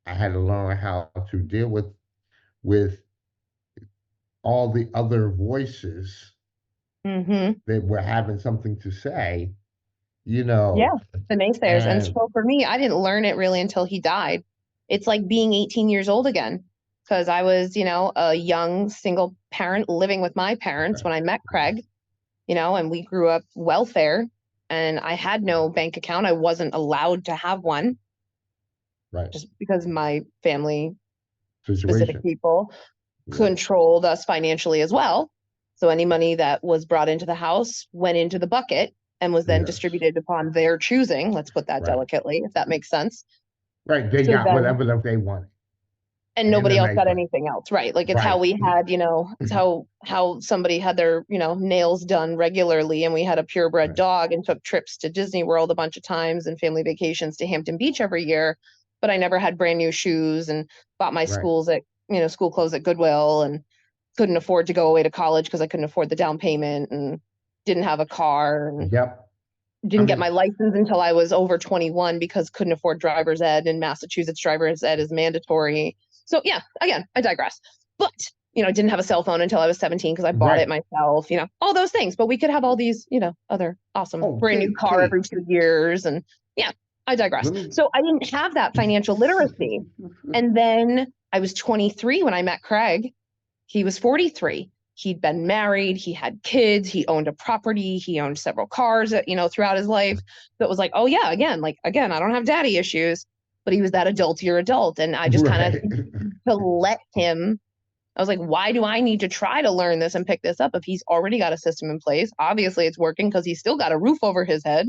Speaker 2: I had to learn how to deal with all the other voices
Speaker 1: Hmm.
Speaker 2: that were having something to say,
Speaker 1: Yeah,
Speaker 2: know,
Speaker 1: the naysayers. And
Speaker 2: and
Speaker 1: so for me, I didn't learn it really until he died. It's like being 18 years old again, because I was, a young single parent living with my parents
Speaker 2: okay,
Speaker 1: when I met
Speaker 2: yes,
Speaker 1: Craig, and we grew up welfare, and I had no bank account. I wasn't allowed to have one
Speaker 2: right,
Speaker 1: just because my family, specific
Speaker 2: situation,
Speaker 1: people,
Speaker 2: yeah,
Speaker 1: controlled us financially as well. So any money that was brought into the house went into the bucket and was then
Speaker 2: yes,
Speaker 1: distributed upon their choosing. Let's put that
Speaker 2: right,
Speaker 1: delicately, if that makes sense.
Speaker 2: right. They
Speaker 1: So
Speaker 2: got
Speaker 1: then,
Speaker 2: whatever they wanted
Speaker 1: and
Speaker 2: in a
Speaker 1: nobody else
Speaker 2: nice
Speaker 1: got
Speaker 2: way,
Speaker 1: anything else, right? Like it's how
Speaker 2: right,
Speaker 1: we had, it's how somebody had their, nails done regularly, and we had a purebred
Speaker 2: right,
Speaker 1: dog and took trips to Disney World a bunch of times and family vacations to Hampton Beach every year. But I never had brand new shoes and bought my
Speaker 2: right.
Speaker 1: school clothes at Goodwill, and couldn't afford to go away to college because I couldn't afford the down payment, and didn't have a car, and
Speaker 2: Yep. I
Speaker 1: didn't get my
Speaker 2: mean,
Speaker 1: license until I was over 21 because couldn't afford driver's ed, and Massachusetts driver's ed is mandatory. So yeah, again, I digress. But, I didn't have a cell phone until I was 17 because I bought it
Speaker 2: right.
Speaker 1: myself, all those things. But we could have all these, other awesome
Speaker 2: Oh,
Speaker 1: brand new car every
Speaker 2: Kate,
Speaker 1: 2 years. And yeah, I digress.
Speaker 2: let me.
Speaker 1: So I didn't have that financial literacy. And then I was 23 when I met Craig. He was 43. He'd been married, he had kids, he owned a property, he owned several cars, throughout his life. So it was like, oh yeah, again, I don't have daddy issues, but he was that adultier adult. And I just kind of
Speaker 2: Right,
Speaker 1: to let him, I was like, why do I need to try to learn this and pick this up if he's already got a system in place? Obviously it's working because he's still got a roof over his head.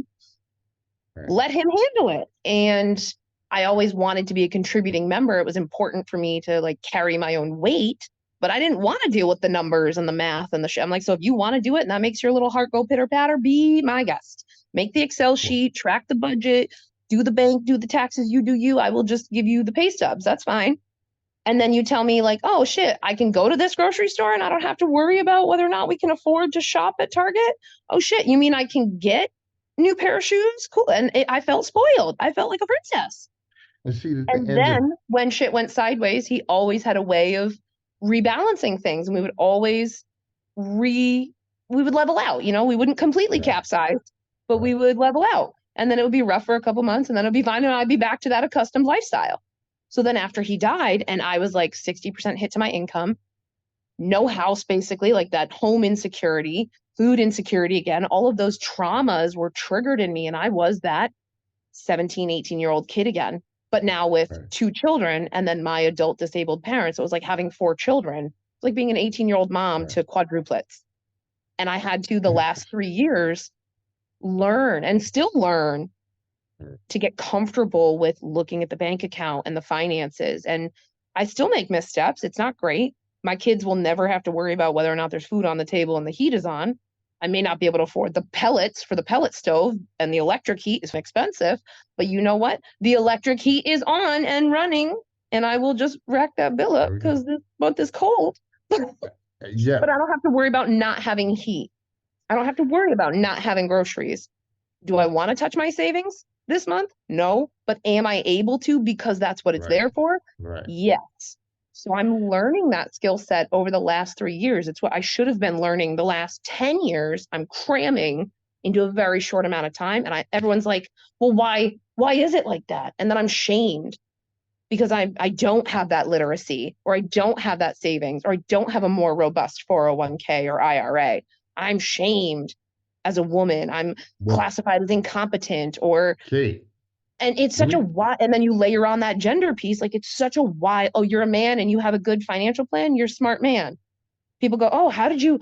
Speaker 2: right,
Speaker 1: Let him handle it. And I always wanted to be a contributing member. It was important for me to like carry my own weight, but I didn't want to deal with the numbers and the math and the shit. I'm like, so if you want to do it and that makes your little heart go pitter patter, be my guest. Make the Excel
Speaker 2: well,
Speaker 1: sheet, track the budget, do the bank, do the taxes, you do you. I will just give you the pay stubs. That's fine. And then you tell me like, oh shit, I can go to this grocery store and I don't have to worry about whether or not we can afford to shop at Target. Oh shit, you mean I can get new pair of shoes? Cool. And I felt spoiled. I felt like a princess.
Speaker 2: and see the thing,
Speaker 1: And then when shit went sideways, he always had a way of rebalancing things, and we would always re we would level out. We wouldn't completely
Speaker 2: right,
Speaker 1: capsize, but we
Speaker 2: right,
Speaker 1: would level out. And then it would be rough for a couple months, and then it'd be fine, and I'd be back to that accustomed lifestyle. So then after he died, and I was like 60% hit to my income, no house, basically, like that home insecurity, food insecurity again, all of those traumas were triggered in me. And I was that 17, 18-year-old kid again, but now with
Speaker 2: right,
Speaker 1: two children and then my adult disabled parents. It was like having four children. It's like being an 18-year-old mom
Speaker 2: right.
Speaker 1: to quadruplets. And I had to, the last 3 years, learn and still learn
Speaker 2: Right.
Speaker 1: to get comfortable with looking at the bank account and the finances. And I still make missteps. It's not great. My kids will never have to worry about whether or not there's food on the table and the heat is on. I may not be able to afford the pellets for the pellet stove, and the electric heat is expensive, but you know what? The electric heat is on and running, and I will just rack that bill up
Speaker 2: There we
Speaker 1: because
Speaker 2: go.
Speaker 1: this month is cold.
Speaker 2: Yeah,
Speaker 1: But I don't have to worry about not having heat. I don't have to worry about not having groceries. Do I want to touch my savings this month? No. But am I able to because that's what it's
Speaker 2: right,
Speaker 1: there for?
Speaker 2: right.
Speaker 1: Yes. So I'm learning that skill set over the last 3 years. It's what I should have been learning the last 10 years. I'm cramming into a very short amount of time. And everyone's like, well, why is it like that? And then I'm shamed because I don't have that literacy, or I don't have that savings, or I don't have a more robust 401k or IRA. I'm shamed as a woman. I'm
Speaker 2: Well,
Speaker 1: classified as incompetent, or
Speaker 2: Kate,
Speaker 1: and it's
Speaker 2: let
Speaker 1: such a
Speaker 2: me.
Speaker 1: why. And then you layer on that gender piece, like it's such a why. Oh, you're a man and you have a good financial plan. You're a smart man. People go, "Oh, how did you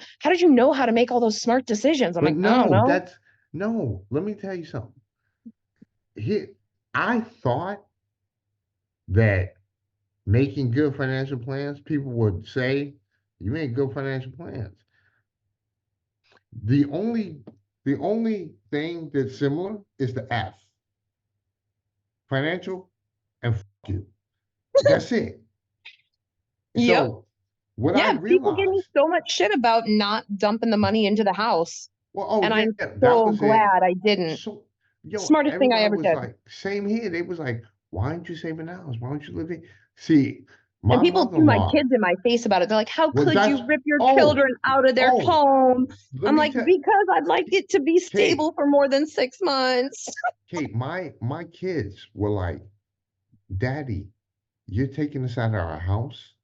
Speaker 1: know how to make all those smart decisions?" I'm
Speaker 2: But
Speaker 1: like, "I don't
Speaker 2: no,
Speaker 1: know."
Speaker 2: that's no, let me tell you something. Here, I thought that making good financial plans, people would say, you make good financial plans. The only the only thing that's similar is the F, financial and you. That's it.
Speaker 1: Yep.
Speaker 2: So what I
Speaker 1: Yeah, people give me
Speaker 2: realized,
Speaker 1: so much shit about not dumping the money into the house,
Speaker 2: well, oh
Speaker 1: and
Speaker 2: yeah,
Speaker 1: I'm
Speaker 2: that
Speaker 1: so
Speaker 2: was it.
Speaker 1: glad I didn't.
Speaker 2: So yo,
Speaker 1: Smartest thing I
Speaker 2: everybody
Speaker 1: ever
Speaker 2: was
Speaker 1: did.
Speaker 2: like, same here. They was like, why aren't you saving the house? Why don't you live in? See,
Speaker 1: And
Speaker 2: my
Speaker 1: people threw my
Speaker 2: mother-in-law,
Speaker 1: kids in my face about it. They're like, "How
Speaker 2: well,
Speaker 1: could
Speaker 2: that's
Speaker 1: you rip your
Speaker 2: oh,
Speaker 1: children out of their
Speaker 2: oh,
Speaker 1: home?"
Speaker 2: let
Speaker 1: I'm
Speaker 2: me
Speaker 1: like,
Speaker 2: tell
Speaker 1: "Because I'd like it to be
Speaker 2: Kate,
Speaker 1: stable for more than 6 months."
Speaker 2: Kate, my kids were like, Daddy, you're taking us out of our house?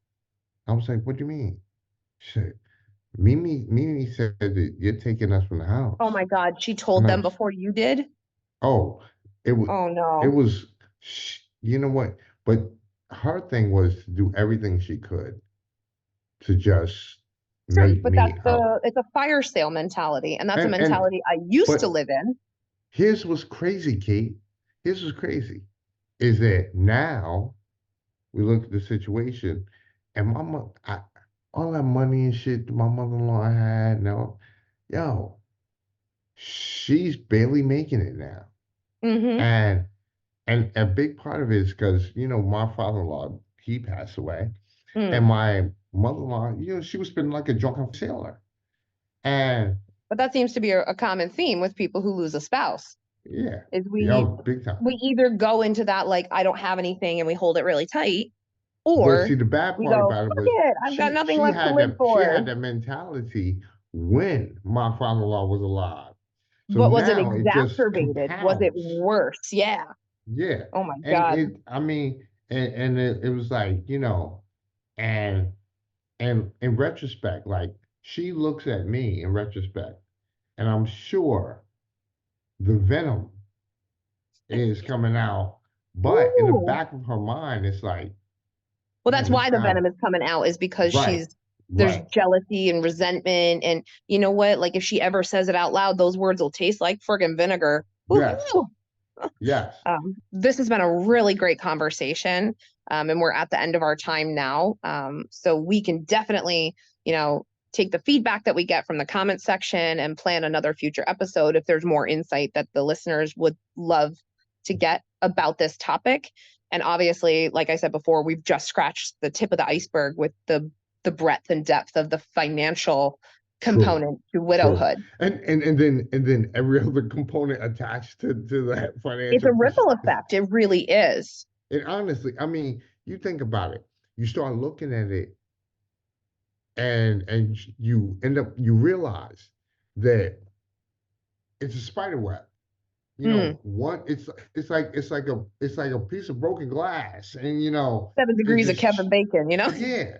Speaker 2: I was like, what do you mean? She said, Mimi said that you're taking us from the
Speaker 1: Oh
Speaker 2: house.
Speaker 1: my God, she
Speaker 2: And
Speaker 1: told
Speaker 2: I
Speaker 1: them
Speaker 2: was,
Speaker 1: before you did?
Speaker 2: oh, it was,
Speaker 1: Oh
Speaker 2: it
Speaker 1: no.
Speaker 2: was, you know what? But her thing was to do everything she could to just
Speaker 1: Sure,
Speaker 2: make
Speaker 1: but
Speaker 2: me out.
Speaker 1: it's a fire sale mentality, and that's a
Speaker 2: And
Speaker 1: mentality I used to
Speaker 2: but
Speaker 1: live in.
Speaker 2: here's what's crazy, Kate. Here's what's crazy is that now we look at the situation, and all that money and shit that my mother-in-law had, now, yo, she's barely making it now.
Speaker 1: Mm-hmm.
Speaker 2: And a big part of it is because, my father-in-law, he passed away. And
Speaker 1: Mm.
Speaker 2: my mother-in-law, she was spending like a drunken sailor. And
Speaker 1: But that seems to be a common theme with people who lose a spouse,
Speaker 2: yeah,
Speaker 1: is
Speaker 2: yo, big time.
Speaker 1: we either go into that like I don't have anything and we hold it really tight,
Speaker 2: But see,
Speaker 1: or
Speaker 2: the bad
Speaker 1: we
Speaker 2: part
Speaker 1: go,
Speaker 2: about it
Speaker 1: fuck
Speaker 2: was
Speaker 1: it, I've got nothing left to live
Speaker 2: she
Speaker 1: for.
Speaker 2: had that mentality when my father-in-law was alive. So
Speaker 1: But was it
Speaker 2: now it just
Speaker 1: exacerbated? Was it
Speaker 2: compounds.
Speaker 1: worse? Yeah.
Speaker 2: Yeah.
Speaker 1: Oh my
Speaker 2: And
Speaker 1: God.
Speaker 2: I mean, and it was like, and in retrospect, like she looks at me in retrospect, and I'm sure the venom is coming out, but in the
Speaker 1: Ooh.
Speaker 2: back of her mind, it's like,
Speaker 1: Well,
Speaker 2: man,
Speaker 1: that's
Speaker 2: this
Speaker 1: why the
Speaker 2: guy,
Speaker 1: venom is coming out, is because
Speaker 2: right,
Speaker 1: there's
Speaker 2: right,
Speaker 1: jealousy and resentment. And you know what? Like if she ever says it out loud, those words will taste like friggin' vinegar.
Speaker 2: yes,
Speaker 1: Woo-hoo.
Speaker 2: yes,
Speaker 1: This has been a really great conversation. And we're at the end of our time now. So we can definitely, you know, take the feedback that we get from the comment section and plan another future episode if there's more insight that the listeners would love to get about this topic. And obviously, like I said before, we've just scratched the tip of the iceberg with the breadth and depth of the financial
Speaker 2: true.
Speaker 1: component to
Speaker 2: True.
Speaker 1: widowhood.
Speaker 2: And then every other component attached to that
Speaker 1: It's
Speaker 2: financial
Speaker 1: a
Speaker 2: piece.
Speaker 1: ripple effect. It really is.
Speaker 2: And honestly, I mean, you think about it. You start looking at it and you realize that it's a spider web.
Speaker 1: Mm.
Speaker 2: One it's like a piece of broken glass and
Speaker 1: Seven
Speaker 2: it
Speaker 1: degrees of Kevin
Speaker 2: just
Speaker 1: Bacon, you know?
Speaker 2: yeah.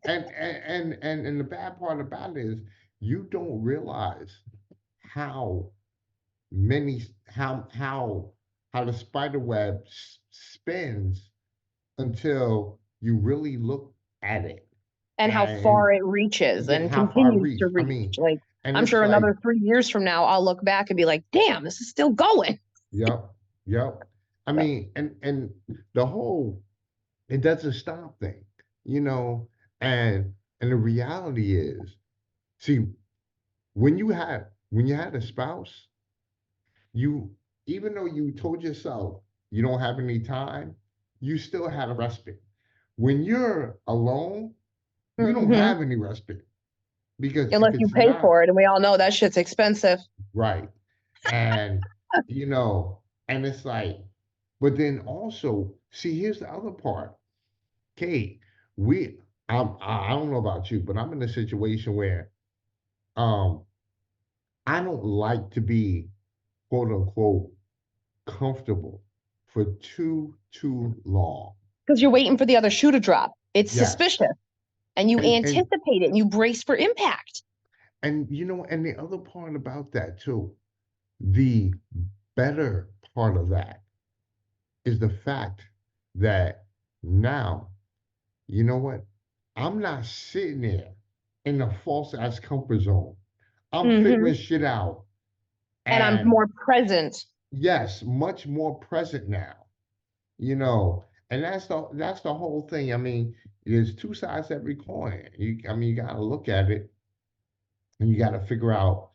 Speaker 2: And the bad part about it is you don't realize how many how the spider web spins until you really look at it
Speaker 1: And how
Speaker 2: and
Speaker 1: far it reaches
Speaker 2: yeah,
Speaker 1: and
Speaker 2: how far it
Speaker 1: continues to
Speaker 2: reach. I
Speaker 1: reach.
Speaker 2: mean,
Speaker 1: Like,
Speaker 2: and
Speaker 1: I'm
Speaker 2: it's
Speaker 1: sure
Speaker 2: like,
Speaker 1: another 3 years from now, I'll look back and be like, damn, this is still going.
Speaker 2: yep, yep. I
Speaker 1: So,
Speaker 2: mean, and the whole it doesn't stop thing, you know, and the reality is, see, when you had a spouse, you even though you told yourself you don't have any time, you still had a respite. When you're alone, you don't
Speaker 1: mhm.
Speaker 2: have any respite because if
Speaker 1: Unless you
Speaker 2: it's
Speaker 1: pay
Speaker 2: not
Speaker 1: for it. And we all know that shit's expensive.
Speaker 2: right, and you know, and it's like, but then also, see, here's the other part, Kate. We, I don't know about you, but I'm in a situation where, um, I don't like to be quote unquote comfortable for too long.
Speaker 1: Because you're waiting for the other shoe to drop. It's
Speaker 2: Yes.
Speaker 1: suspicious. And you
Speaker 2: And
Speaker 1: anticipate it and you brace for impact.
Speaker 2: and the other part about that too, the better part of that is the fact that now, you know what? I'm not sitting there. in a false ass comfort zone. I'm
Speaker 1: Hmm.
Speaker 2: figuring shit out.
Speaker 1: And I'm
Speaker 2: And
Speaker 1: more present.
Speaker 2: yes, much more present now, you know, and that's the whole thing. I mean, there's two sides to every coin. I mean, you gotta look at it and you gotta figure out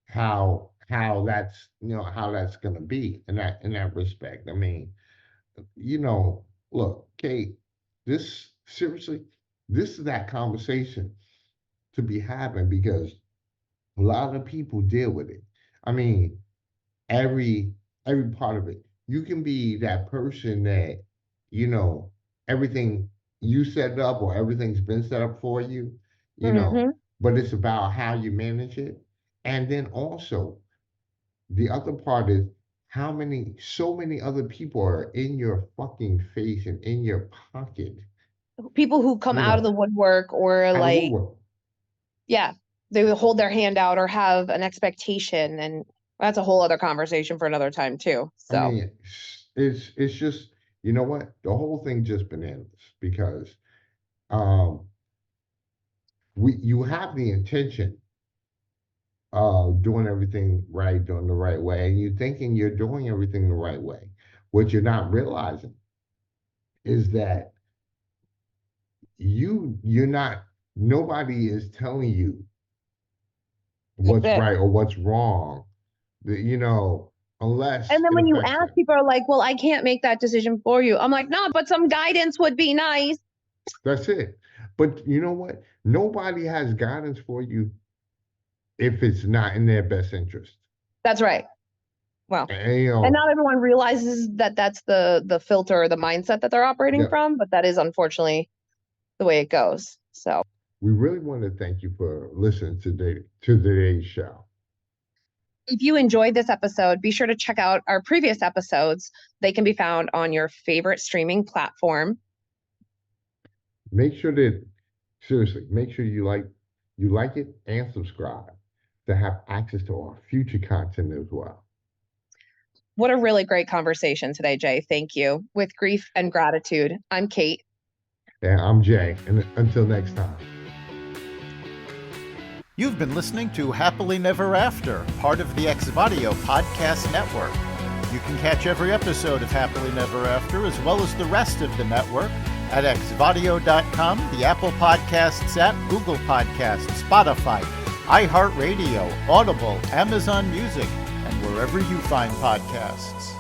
Speaker 2: how that's how that's gonna be in that respect. I mean, look, Kate, this seriously, this is that conversation to be having because a lot of people deal with it. I mean, every every part of it. You can be that person that, you know, everything you set up or everything's been set up for you,
Speaker 1: Hmm.
Speaker 2: but it's about how you manage it. And then also the other part is so many other people are in your fucking face and in your pocket,
Speaker 1: People who come
Speaker 2: you
Speaker 1: out of the
Speaker 2: know,
Speaker 1: woodwork or
Speaker 2: out of
Speaker 1: like,
Speaker 2: woodwork.
Speaker 1: yeah, they would hold their hand out or have an expectation. And that's a whole other conversation for another time too.
Speaker 2: I
Speaker 1: So
Speaker 2: mean, it's just, you know what? The whole thing just bananas because um you have the intention of doing everything right, doing the right way, and you're thinking you're doing everything the right way. What you're not realizing is that you're not nobody is telling you
Speaker 1: that's
Speaker 2: what's
Speaker 1: it.
Speaker 2: right or what's wrong.
Speaker 1: And
Speaker 2: Unless
Speaker 1: then
Speaker 2: it
Speaker 1: when you
Speaker 2: affects
Speaker 1: ask,
Speaker 2: them.
Speaker 1: people are like, well, I can't make that decision for you. I'm like, no, but some guidance would be nice.
Speaker 2: That's it. But you know what? Nobody has guidance for you if it's not in their best interest.
Speaker 1: That's right. Well,
Speaker 2: And,
Speaker 1: and not everyone realizes that that's the filter or the mindset that they're operating
Speaker 2: yeah,
Speaker 1: from, but that is unfortunately the way it goes. So
Speaker 2: we really want to thank you for listening to today's show.
Speaker 1: if you enjoyed this episode, be sure to check out our previous episodes. They can be found on your favorite streaming platform.
Speaker 2: Make sure that seriously, make sure you like it and subscribe to have access to our future content as well.
Speaker 1: What a really great conversation today, Jay. Thank you. With grief and gratitude, I'm Kate.
Speaker 2: And I'm Jay, and until next time.
Speaker 3: You've been listening to Happily Never After, part of the Xvadio podcast network. You can catch every episode of Happily Never After, as well as the rest of the network, at xvadio.com, the Apple Podcasts app, Google Podcasts, Spotify, iHeartRadio, Audible, Amazon Music, and wherever you find podcasts.